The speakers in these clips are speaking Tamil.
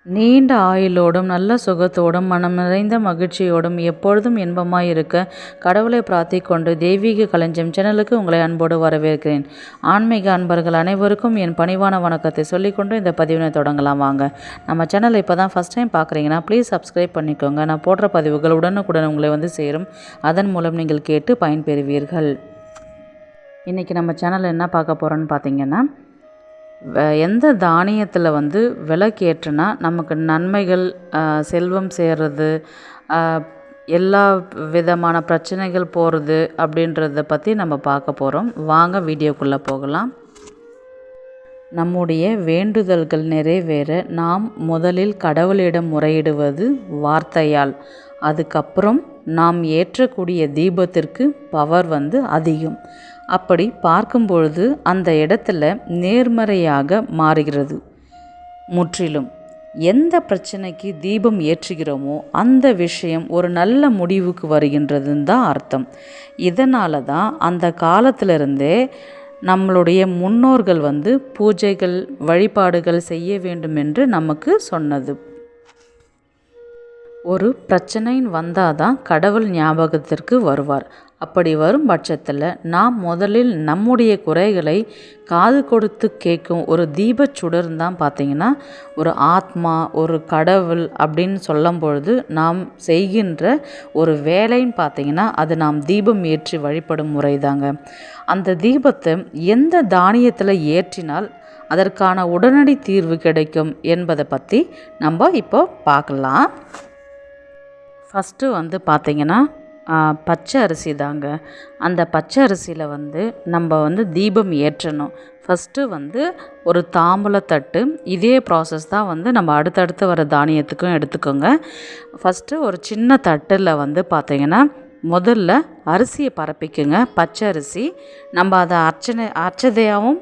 நீண்ட ஆயுளோடும் நல்ல சுகத்தோடும் மனம் நிறைந்த மகிழ்ச்சியோடும் எப்பொழுதும் இன்பமாய் இருக்க கடவுளை பிரார்த்திக்கொண்டு தெய்வீக களஞ்சியம் சேனலுக்கு உங்களை அன்போடு வரவேற்கிறேன். ஆன்மீக அன்பர்கள் அனைவருக்கும் என் பணிவான வணக்கத்தை சொல்லிக்கொண்டு இந்த பதிவினை தொடங்கலாம் வாங்க. நம்ம சேனலை இப்போ தான் ஃபஸ்ட் டைம் பார்க்குறீங்கன்னா ப்ளீஸ் சப்ஸ்கிரைப் பண்ணிக்கோங்க. நான் போடுற பதிவுகள் உடனுக்குடன் உங்களை வந்து சேரும். அதன் மூலம் நீங்கள் கேட்டு பயன்பெறுவீர்கள். இன்றைக்கி நம்ம சேனலில் என்ன பார்க்க போகிறோன்னு பார்த்தீங்கன்னா, எந்த தானியத்தில் வந்து விளக்கேற்றுனா நமக்கு நன்மைகள், செல்வம் சேர்றது, எல்லா விதமான பிரச்சனைகள் போகிறது அப்படின்றத பற்றி நம்ம பார்க்க போகிறோம். வாங்க வீடியோக்குள்ளே போகலாம். நம்முடைய வேண்டுதல்கள் நிறைவேற நாம் முதலில் கடவுளிடம் முறையிடுவது வார்த்தையால். அதுக்கப்புறம் நாம் ஏற்றக்கூடிய தீபத்திற்கு பவர் வந்து அதிகம். அப்படி பார்க்கும்பொழுது அந்த இடத்துல நேர்மறையாக மாறுகிறது. முற்றிலும் எந்த பிரச்சனைக்கு தீபம் ஏற்றுகிறோமோ அந்த விஷயம் ஒரு நல்ல முடிவுக்கு வருகின்றதுன்னு தான் அர்த்தம். இதனால தான் அந்த காலத்திலிருந்தே நம்மளுடைய முன்னோர்கள் வந்து பூஜைகள் வழிபாடுகள் செய்ய வேண்டும் என்று நமக்கு சொன்னது. ஒரு பிரச்சனைன்னு வந்தால் தான் கடவுள் ஞாபகத்திற்கு வருவார். அப்படி வரும் பட்சத்தில் நாம் முதலில் நம்முடைய குறைகளை காது கொடுத்து கேட்கும் ஒரு தீபச்சுடர்ன்னு தான் பார்த்திங்கன்னா ஒரு ஆத்மா, ஒரு கடவுள் அப்படின்னு சொல்லும் பொழுது நாம் செய்கின்ற ஒரு வேலைன்னு பார்த்திங்கன்னா அது நாம் தீபம் ஏற்றி வழிபடும் முறை தாங்க. அந்த தீபத்தை எந்த தானியத்தில் ஏற்றினால் அதற்கான உடனடி தீர்வு கிடைக்கும் என்பதை பற்றி நம்ம இப்போ பார்க்கலாம். ஃபஸ்ட்டு வந்து பார்த்திங்கன்னா பச்சை அரிசி தாங்க. அந்த பச்சை அரிசியில் வந்து நம்ம வந்து தீபம் ஏற்றணும். ஃபஸ்ட்டு வந்து ஒரு தாம்பூலத்தட்டு, இதே ப்ராசஸ் தான் வந்து நம்ம அடுத்தடுத்து வர தானியத்துக்கும் எடுத்துக்கோங்க. ஃபஸ்ட்டு ஒரு சின்ன தட்டில் வந்து பார்த்திங்கன்னா முதல்ல அரிசியை பரப்பிக்குங்க. பச்சை அரிசி நம்ம அதை அர்ச்சதையாகவும்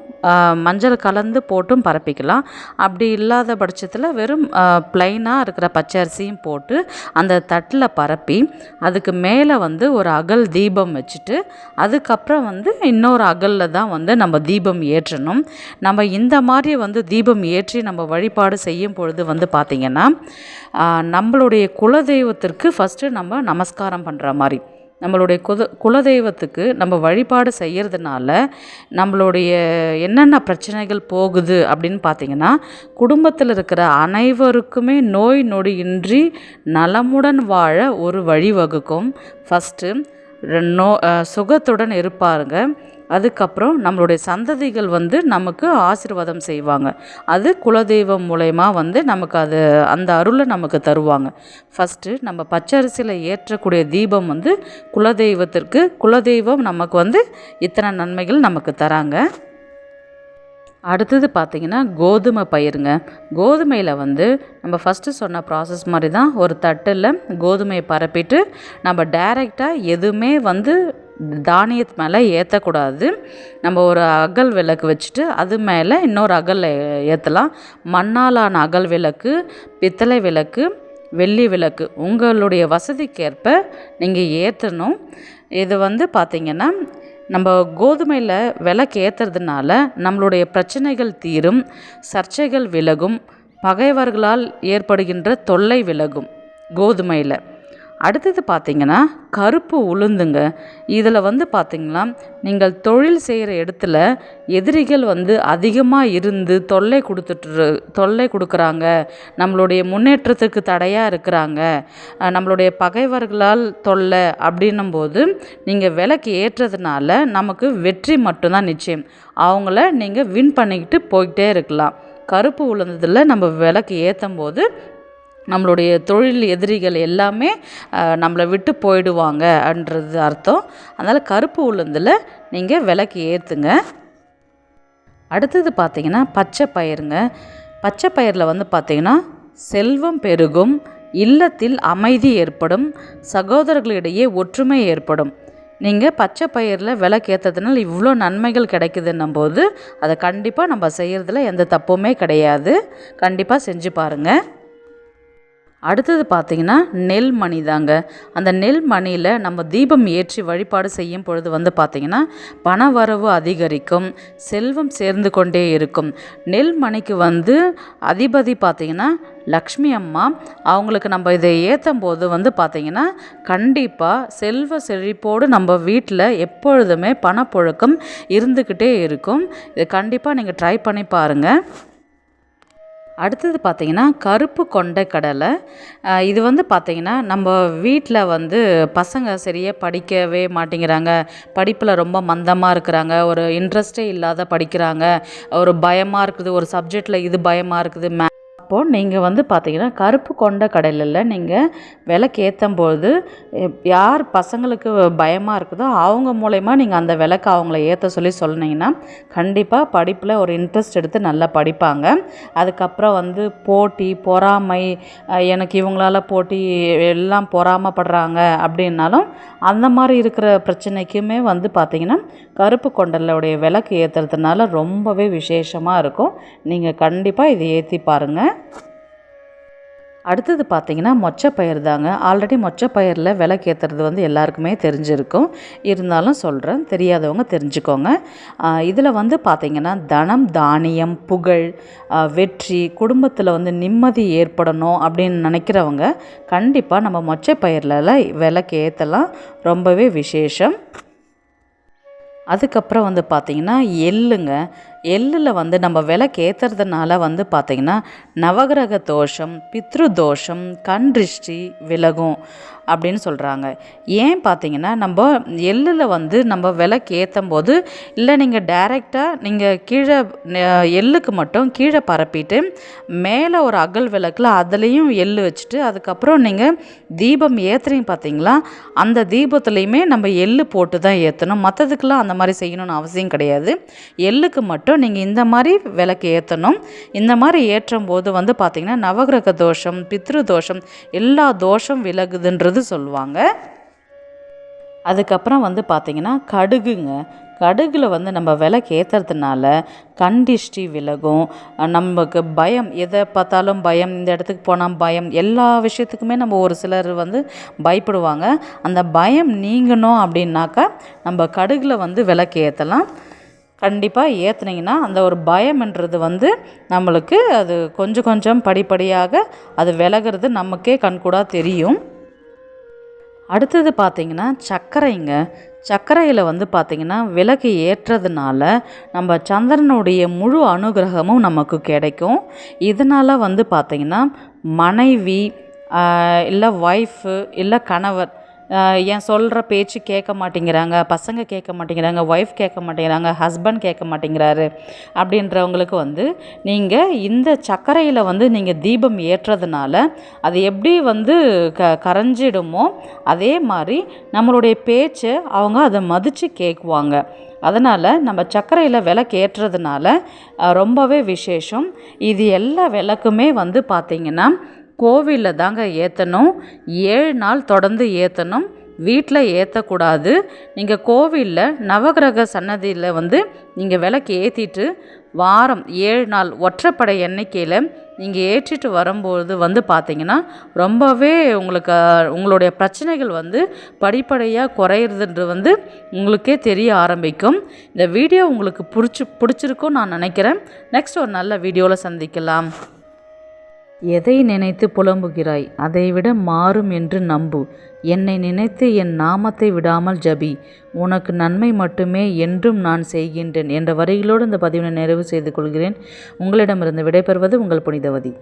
மஞ்சள் கலந்து போட்டும் பரப்பிக்கலாம். அப்படி இல்லாத பட்சத்தில் வெறும் ப்ளைனாக இருக்கிற பச்சை அரிசியும் போட்டு அந்த தட்டில் பரப்பி அதுக்கு மேலே வந்து ஒரு அகல் தீபம் வச்சுட்டு அதுக்கப்புறம் வந்து இன்னொரு அகலில் தான் வந்து நம்ம தீபம் ஏற்றணும். நம்ம இந்த மாதிரி வந்து தீபம் ஏற்றி நம்ம வழிபாடு செய்யும் பொழுது வந்து பார்த்திங்கன்னா நம்மளுடைய குலதெய்வத்திற்கு ஃபஸ்ட்டு நம்ம நமஸ்காரம் பண்ணுற மாதிரி. நம்மளுடைய குலதெய்வத்துக்கு நம்ம வழிபாடு செய்கிறதுனால நம்மளுடைய என்னென்ன பிரச்சனைகள் போகுது அப்படின்னு பார்த்திங்கன்னா குடும்பத்தில் இருக்கிற அனைவருக்குமே நோய் நொடியின்றி நலமுடன் வாழ ஒரு வழிவகுக்கும். ஃபஸ்ட்டு சுகத்துடன் இருப்பாருங்க. அதுக்கப்புறம் நம்மளுடைய சந்ததிகள் வந்து நமக்கு ஆசீர்வாதம் செய்வாங்க. அது குலதெய்வம் மூலயமா வந்து நமக்கு அந்த அருளை நமக்கு தருவாங்க. ஃபஸ்ட்டு நம்ம பச்சரிசியில் ஏற்றக்கூடிய தீபம் வந்து குலதெய்வத்திற்கு, குலதெய்வம் நமக்கு வந்து இத்தனை நன்மைகள் நமக்கு தராங்க. அடுத்தது பார்த்திங்கன்னா கோதுமை பயிருங்க. கோதுமையில் வந்து நம்ம ஃபஸ்ட்டு சொன்ன ப்ராசஸ் மாதிரி தான் ஒரு தட்டில் கோதுமையை பரப்பிட்டு நம்ம டைரெக்டாக எதுவுமே வந்து தானியத்து மேலே ஏற்றக்கூடாது. நம்ம ஒரு அகல் விளக்கு வச்சுட்டு அது மேலே இன்னொரு அகல் ஏற்றலாம். மண்ணாலான அகல் விளக்கு, பித்தளை விளக்கு, வெள்ளி விளக்கு உங்களுடைய வசதிக்கேற்ப நீங்கள் ஏற்றணும். இது வந்து பார்த்திங்கன்னா நம்ம கோதுமையில் விளக்கு ஏற்றுறதுனால நம்மளுடைய பிரச்சனைகள் தீரும், சர்ச்சைகள் விலகும், பகைவர்களால் ஏற்படுகின்ற தொல்லை விலகும் கோதுமையில். அடுத்தது பார்த்திங்கன்னா கருப்பு உளுந்துங்க. இதில் வந்து பார்த்திங்கன்னா நீங்கள் தொழில் செய்கிற இடத்துல எதிரிகள் வந்து அதிகமாக இருந்து தொல்லை கொடுக்குறாங்க, நம்மளுடைய முன்னேற்றத்துக்கு தடையாக இருக்கிறாங்க, நம்மளுடைய பகைவர்களால் தொல்லை அப்படின்னும்போது நீங்கள் விளக்கு ஏற்றதுனால நமக்கு வெற்றி மட்டும்தான் நிச்சயம். அவங்கள நீங்கள் வின் பண்ணிக்கிட்டு போய்கிட்டே இருக்கலாம். கருப்பு உளுந்ததில் நம்ம விளக்கு ஏற்றும் போது நம்மளுடைய தொழில் எதிரிகள் எல்லாமே நம்மளை விட்டு போயிடுவாங்கன்றது அர்த்தம். அதனால் கருப்பு உளுந்தில் நீங்கள் விளக்கு ஏற்றுங்க. அடுத்தது பார்த்திங்கன்னா பச்சை பயிருங்க. பச்சை பயிரில் வந்து பார்த்திங்கன்னா செல்வம் பெருகும், இல்லத்தில் அமைதி ஏற்படும், சகோதரர்களிடையே ஒற்றுமை ஏற்படும். நீங்கள் பச்சை பயிரில் விளக்கு ஏற்றதுனால இவ்வளோ நன்மைகள் கிடைக்குதுன்னும் போது அதை கண்டிப்பாக நம்ம செய்கிறதுல எந்த தப்புமே கிடையாது. கண்டிப்பாக செஞ்சு பாருங்கள். அடுத்தது பார்த்திங்கன்னா நெல்மணி தாங்க. அந்த நெல்மணியில் நம்ம தீபம் ஏற்றி வழிபாடு செய்யும் பொழுது வந்து பார்த்திங்கன்னா பணவரவு அதிகரிக்கும், செல்வம் சேர்ந்து கொண்டே இருக்கும். நெல்மணிக்கு வந்து அதிபதி பார்த்திங்கன்னா லக்ஷ்மி அம்மா. அவங்களுக்கு நம்ம இதை ஏற்றும் போது வந்து பார்த்திங்கன்னா கண்டிப்பாக செல்வ செழிப்போடு நம்ம வீட்டில் எப்பொழுதுமே பணப்புழக்கம் இருந்துக்கிட்டே இருக்கும். இதை கண்டிப்பாக நீங்கள் ட்ரை பண்ணி பாருங்கள். அடுத்தது பார்த்திங்கன்னா கருப்பு கொண்டை கடலை. இது வந்து பார்த்திங்கன்னா நம்ம வீட்டில் வந்து பசங்க சரியாக படிக்கவே மாட்டேங்கிறாங்க, படிப்பில் ரொம்ப மந்தமாக இருக்கிறாங்க, ஒரு இன்ட்ரெஸ்டே இல்லாத படிக்கிறாங்க, ஒரு பயமாக இருக்குது, ஒரு சப்ஜெக்டில் இது பயமாக இருக்குது. அப்போது நீங்கள் வந்து பார்த்திங்கன்னா கருப்பு கொண்ட கடலில் நீங்கள் விளக்கு ஏற்றும்போது யார் பசங்களுக்கு பயமாக இருக்குதோ அவங்க மூலயமா நீங்கள் அந்த விளக்கு அவங்கள ஏற்ற சொன்னீங்கன்னா கண்டிப்பாக படிப்பில் ஒரு இன்ட்ரெஸ்ட் எடுத்து நல்லா படிப்பாங்க. அதுக்கப்புறம் வந்து போட்டி பொறாமை, எனக்கு இவங்களால போட்டி எல்லாம் பொறாமப்படுறாங்க அப்படின்னாலும் அந்த மாதிரி இருக்கிற பிரச்சனைக்குமே வந்து பார்த்திங்கன்னா கருப்பு கொண்டலுடைய விளக்கு ஏற்றுறதுனால ரொம்பவே விசேஷமாக இருக்கும். நீங்கள் கண்டிப்பாக இதை ஏற்றி பாருங்கள். அடுத்தது பார்த்திங்கன்னா மொச்சப்பயிர் தாங்க. ஆல்ரெடி மொச்சப்பயிரில் விளக்கு ஏற்றுறது வந்து எல்லாருக்குமே தெரிஞ்சிருக்கும், இருந்தாலும் சொல்கிறேன், தெரியாதவங்க தெரிஞ்சுக்கோங்க. இதில் வந்து பார்த்திங்கன்னா தனம், தானியம், புகழ், வெற்றி, குடும்பத்தில் வந்து நிம்மதி ஏற்படணும் அப்படின்னு நினைக்கிறவங்க கண்டிப்பாக நம்ம மொச்சப்பயிரில் விளக்கு ஏற்றலாம், ரொம்பவே விசேஷம். அதுக்கப்புறம் வந்து பார்த்திங்கன்னா எள்ளுங்க. எள்ளில் வந்து நம்ம விளக்கு ஏற்றுறதுனால வந்து பார்த்திங்கன்னா நவகிரக தோஷம், பித்ரு தோஷம், கண் திருஷ்டி விலகும் அப்படின்னு சொல்கிறாங்க. ஏன் பார்த்திங்கன்னா நம்ம எள்ளில் வந்து நம்ம விளக்கு ஏற்றும் போது இல்லை நீங்கள் டைரெக்டாக நீங்கள் கீழே எள்ளுக்கு மட்டும் கீழே பரப்பிட்டு மேலே ஒரு அகல் விளக்கில் அதுலேயும் எள் வச்சுட்டு அதுக்கப்புறம் நீங்கள் தீபம் ஏற்றுறீங்க பார்த்திங்களா, அந்த தீபத்துலேயுமே நம்ம எள் போட்டு தான் ஏற்றணும். மற்றதுக்கெலாம் அந்த மாதிரி செய்யணும்னு அவசியம் கிடையாது. எள்ளுக்கு மட்டும் நீங்கள் இந்த மாதிரி விளக்கு ஏற்றணும். இந்த மாதிரி ஏற்றும் போது வந்து பார்த்திங்கன்னா நவகிரக தோஷம், பித்ரு தோஷம், எல்லா தோஷம் விலகுதுன்றது சொல்லுவாங்க. அதுக்கப்புறம் வந்து பார்த்திங்கன்னா கடுகுங்க. கடுகில் வந்து நம்ம விளக்கு ஏற்றுறதுனால கண் திருஷ்டி விலகும், நமக்கு பயம், எதை பார்த்தாலும் பயம், இந்த இடத்துக்கு போனால் பயம், எல்லா விஷயத்துக்குமே நம்ம ஒரு சிலர் வந்து பயப்படுவாங்க. அந்த பயம் நீங்கணும் அப்படின்னாக்கா நம்ம கடுகில் வந்து விளக்கு ஏற்றலாம். கண்டிப்பாக ஏற்றுனீங்கன்னா அந்த ஒரு பயம்ன்றது வந்து நம்மளுக்கு அது கொஞ்சம் கொஞ்சம் படிப்படியாக அது விலகிறது நமக்கே கண்கூடாக தெரியும். அடுத்தது பார்த்திங்கன்னா சர்க்கரைங்க. சர்க்கரையில் வந்து பார்த்திங்கன்னா விளக்கு ஏற்றுறதுனால நம்ம சந்திரனுடைய முழு அனுகிரகமும் நமக்கு கிடைக்கும். இதனால் வந்து பார்த்திங்கன்னா மனைவி இல்லை ஒய்ஃபு இல்லை கணவர் ஏன் சொல்கிற பேச்சு கேட்க மாட்டேங்கிறாங்க, பசங்க கேட்க மாட்டேங்கிறாங்க, ஒய்ஃப் கேட்க மாட்டேங்கிறாங்க, ஹஸ்பண்ட் கேட்க மாட்டேங்கிறாரு அப்படின்றவங்களுக்கு வந்து நீங்கள் இந்த சர்க்கரையில் வந்து நீங்கள் தீபம் ஏற்றுறதுனால அது எப்படி வந்து கரைஞ்சிடுமோ அதே மாதிரி நம்மளுடைய பேச்சை அவங்க அதை மதித்து கேட்குவாங்க. அதனால் நம்ம சர்க்கரையில் விளக்கு ஏற்றுறதுனால ரொம்பவே விசேஷம். இது எல்லா விளக்குமே வந்து பார்த்திங்கன்னா கோவிலில் தாங்க ஏற்றணும். 7 நாள் தொடர்ந்து ஏற்றணும், வீட்டில் ஏற்றக்கூடாது. நீங்கள் கோவிலில் நவகிரக சன்னதியில் வந்து நீங்கள் விளக்கு ஏற்றிட்டு வாரம் 7 நாள் ஒற்றைப்படை எண்ணிக்கையில் நீங்கள் ஏற்றிட்டு வரும்போது வந்து பார்த்திங்கன்னா ரொம்பவே உங்களுக்கு உங்களுடைய பிரச்சனைகள் வந்து படிப்படியாக குறையிறதுன்றது வந்து உங்களுக்கே தெரிய ஆரம்பிக்கும். இந்த வீடியோ உங்களுக்கு பிடிச்சிருக்குன்னு நான் நினைக்கிறேன். நெக்ஸ்ட் ஒரு நல்ல வீடியோவில் சந்திக்கலாம். எதை நினைத்து புலம்புகிறாய், அதைவிட மாறும் என்று நம்பு. என்னை நினைத்து என் நாமத்தை விடாமல் ஜபி. உனக்கு நன்மை மட்டுமே என்றும் நான் செய்கின்றேன் என்ற வரிகளோடு இந்த பதிவினை நிறைவு செய்து கொள்கிறேன். உங்களிடமிருந்து விடைபெறுவது உங்கள் புனிதவதி.